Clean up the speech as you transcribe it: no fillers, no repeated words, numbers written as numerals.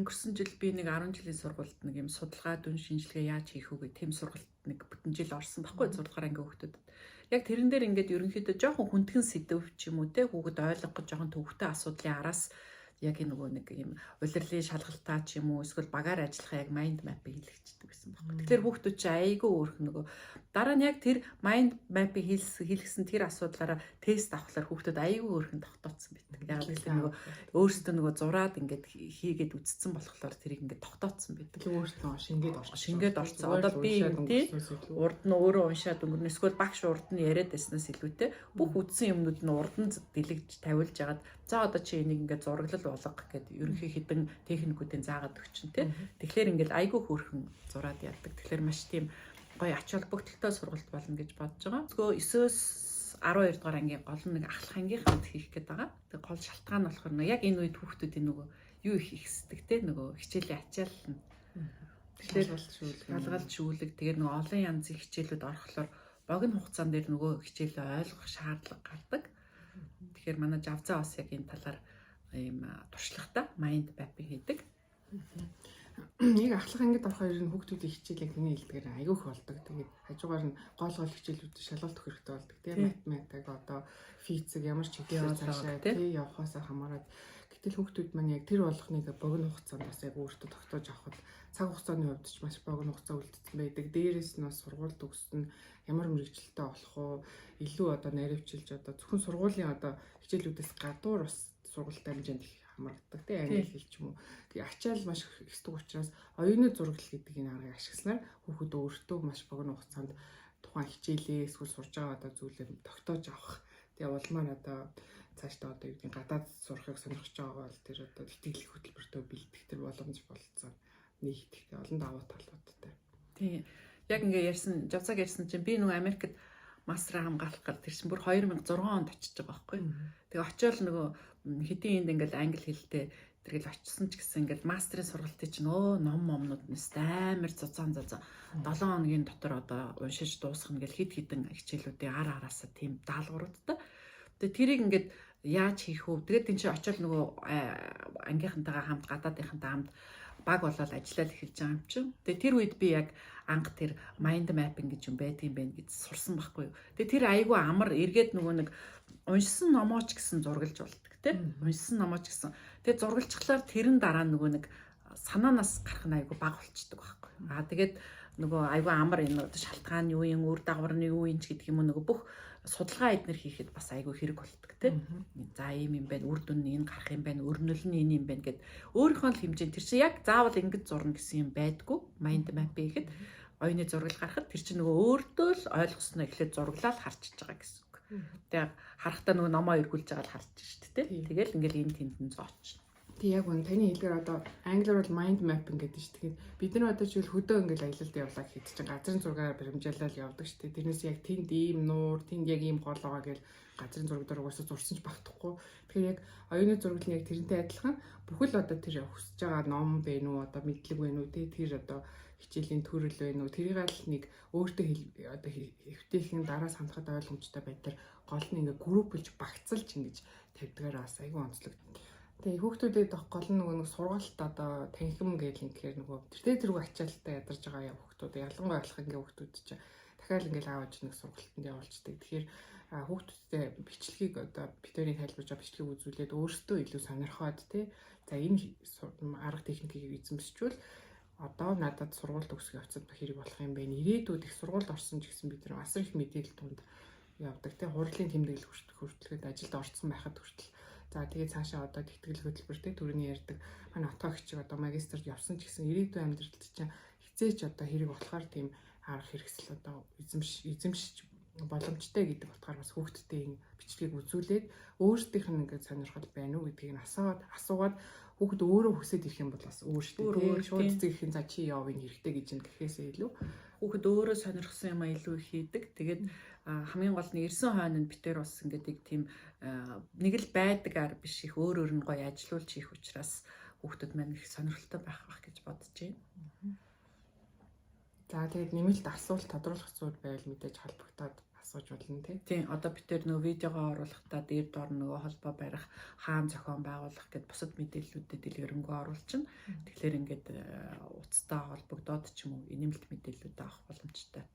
өнгөрсөн жил би нэг 10 жилийн сургуульд нэг юм судалгаа дүн шинжилгээ яаж хийх үү гэх тийм сургалт нэг бүтэн жил орсон баггүй 6 дугаар ангийн хүүхдүүдэд. Яг тэрэн дээр ингээд ерөнхийдөө жоохон хүндхэн сэдв ч юм уу те хүүхэд ойлгох гэж жоохон төвөгтэй асуудлын араас яг энэ нөгөө нэг юм улирлын шалгалтаа ч юм уу эсвэл багаар ажиллахаа яг майнд мапыг хийлгэждэг гэсэн баггүй. Тэгэхээр хүүхдүүд чи айгүй өөрх нөгөө дараа нь яг тэр майнд мапыг хийлгэсэн тэр асуудлаараа тест авахлаар хүүхдүүд айгүй өөрхөн тогтооцсон байдаг. Яг л нөгөө өөрсдөө нөгөө зураад ингээд хийгээд үтцсэн болохоор тэрийг ингээд тогтооцсон байдаг. Өөртөө шингээд орцсон. Одоо би юм тий урд нь өөрөө уншаад өнгөрнө эсвэл багш урд нь яриад байснаас илүүтэй бүх үтсэн юмнууд нь урд нь дэлгэж тавилж агаад за одоо чи энийг ингээд зураглал болгох гэдэг ерөнхий хэдэн техникүүдийн заагаад өгчин тий. Тэгэхээр ингээд айгүй хөөрхөн зураад яадаг. Тэгэхээр маш тийм гоё ач холбогдолтой сургалт болно гэж бодож байгаа. Зөвхөн 9-өөс 12 дугаар ангийн гол нэг ахлах ангийнханд хийх гээд байгаа. Тэг гол шалтгаан нь болохоор яг энэ үед хүүхдүүдийн нөгөө юу их ихсдэг те нөгөө хичээлийн ачаалал нь. Тэгэхээр шалгалт шүүлэг тэгээд нөгөө олон янзын хичээлүүд орохлоор богино хугацаан дээр нөгөө хичээлээ ойлгох шаардлага гардаг. Тэгэхээр манай Жавзаа бас яг энэ талаар ийм туршлагатай майнд маппинг хийдэг. Нэг ахлах ангид орох хоёрын хүүхдүүдийн хичээлээ тэний хэлдгээр айгүйх болдог. Тэгээд хажуугаар нь гол хичээлүүд шалгалт өгөх хэрэгтэй болдог. Тэгээд математик одоо физик ямар ч хэвээр цаашаа тий явахаас хамаарат гэтэл хүүхдүүд маань яг тэр болгоныг богино хугацаанд бас яг өөртөө тогтоож авахд цаг хугацааны хувьд ч маш богино хугацаа үлдсэн байдаг. Дээрээс нь бас сургууль төгссөн ямар мэрэгчлэлтэй болох уу илүү одоо наривчилж одоо зөвхөн сургуулийн одоо хичээлүүдээс гадуур бас сургуультай хэмжээнд их хамаардаг тий англи хэл ч юм уу. Тэгээ ачаал маш ихдэг учраас оюуны зураглал гэдэг энэ аргыг ашигласнаар хүүхэд өөртөө маш богино хугацаанд тухайн хичээлээ эсвэл сурж байгаа одоо зүйлээ тогтоож авах. Тэгээ улмаар одоо цаашдаа одоо юу гэдэг гадаад сурахыг сонирхож байгаа бол тэр одоо итгэл хөтөлбөртөө бэлтгэх тэр боломж болцсон нэгтгэхтэй олон давуу талуудтай. Тийм. Яг ингээ ярьсан, Жавцаг ярьсан чинь би нөгөө Америкт мастера хамгаалах гал тэр чинь бүр 2006 онд очиж байгаа байхгүй. Тэгээ очиод нөгөө хэдийн энд ингээл англи хэлтэй тэргээл очисон ч гэсэн ингээл мастерын сургалтыг чинь номнууд нэс амар цуцаан 7 хоногийн дотор одоо уншиж дуусгах ингээл хидэн хичээлүүдийн араасаа тийм даалгавруудтай. Тэгээ тэрийг ингээд яаж хийх вэ? Тэгээд энэ чинь очиод нөгөө ангийнхантайгаа хамт гадаадынхантай хамт баг болоод ажиллаад эхэлж байгаа юм чинь. Тэгээ тэр үед би яг анх тэр mind mapping гэж юм байдгийн байх гэж сурсан байхгүй юу. Тэгээ тэр айгүй амар эргээд нөгөө нэг уншсан номооч гэсэн зургалж болдог тийм. Уншсан номооч гэсэн. Тэгээ зургалжчлаар тэрэн дараа нөгөө нэг санаанаас гарах нь айгүй баг болчдөг байхгүй юу. Тэгээд нөгөө айгүй амар энэ шалтгаан юу юм, үр дагавар нь юу юм ч гэдэг юм уу нөгөө бүх судалгаа эднэр хийхэд бас айгүй хэрэг болдог тийм. За ийм юм байна, үр дүн нь энэ гарах юм байна, өрнөл нь энэ юм байна гэд өөрийнхөө л хэмжээнд тэр чинь яг заавал ингэж зурна гэсэн юм байдгүй. Mind map хийхэд оюуны зураг гарахад тэр чинь нөгөө өөртөө л ойлгосноо эхлээд зураглаад харчиж байгаа гэсэн үг. Тэгээ харахтаа нөгөө номоо эргүүлж байгаа л харж штэ тийм. Тэгэл ингээл энэ тэндэн зооч. Тэг яг үн таны хэлээр одоо англиар бол mind mapping гэдэг чинь тэгээд бид нар одоо жишээл хөдөө ингээл аялалд явлаа гэхэд чинь газрын зургаар баримжаалал явдаг шүү дээ. Тэрнээс яг тэнд ийм нуур, тэнд яг ийм гол байгаа гэж газрын зураг дээр угаасаа зурсан ч багтахгүй. Тэгэхээр яг оюуны зураг нь яг тэрнтэй адилхан бүхэл одоо тэр хүсэж байгаа ном бэ нү одоо мэдлэг вэ нү тэр одоо хичээлийн төрөл вэ нү тэрийг аль нэг өөртөө одоо хэвтэйхэн дараа санахад ойлгомжтой байдлаар гол нь ингээ групплж багцалж ингэж тавьдгаар бас айгүй онцлог. Тэгээ хүүхдүүдэд гол нь нөгөө сургалт одоо танхим гэж ингэхээр нөгөө тэрүүг ачаалтаа ядарч байгаа хүүхдүүд ялангуяа алах ингээ хүүхдүүд чинь дахиад ингээл аавч нэг сургалтанд явуулцдаг. Тэгэхээр хүүхдүүдтэй бичлэгийг одоо битэрийн тайлбарж байгаа бичлэгийг үзүүлээд өөрсдөө илүү сонирхоод тий за энэ арга техникийг эзэмшчихвэл одоо надад сургууль төгсөх явцад хэрэг болох юм байна. Ирээдүйд их сургуульд орсон ч гэсэн бид нар асар их мэдээлэл тунд явдаг тий хурлын тэмдэглэл хүртэлгээд ажилд орсон байхад хүртэл за тэгээд цаашаа одоо тэтгэл хөтөлбөртэй төрөний ярьдаг манай отоогч одоо магистрт явсан ч гэсэн ирээдүйн амьдралд чинь хизээч одоо хэрэг болохоор тийм арга хэрэгсэл одоо эзэмшиж боломжтой гэдэг утгаар бас хүүхдтэй энэ бичлэгийг үзүүлээд өөрсдийнх нь ингээд сонирхол байна уу гэдгийг нь асуугаад хүүхд өөрөө хүсэж ирэх юм бол бас өөртөө шууд зэгийн за чи явын хэрэгтэй гэж юм гэхээсээ илүү хүүхд өөрөө сонирхсан юм илүү хийдэг. Тэгээд хамгийн гол нь ирсэн хойнонд битэр бас ингээд тийм нэг л байдаг ар биш их өөр нь гоё ажилуулж хийх учраас хүүхдүүд маань их сонирхолтой байх гэж бодож байна. За тэгээд нэмэлт асуулт тодруулах зүйл байвал мэдээж холбогдоод асууж болно тий. Тийм одоо бид тэр нөгөө видеогоо оруулахдаа дээр доор нөгөө холбоо барих, хаан зохион байгуулах гэд бусад мэдээллүүдэд дэлгэрэнгүй оруулчихна. Тэгэхээр ингээд уцтай холбогдоод ч юм уу нэмэлт мэдээллүүд авах боломжтой.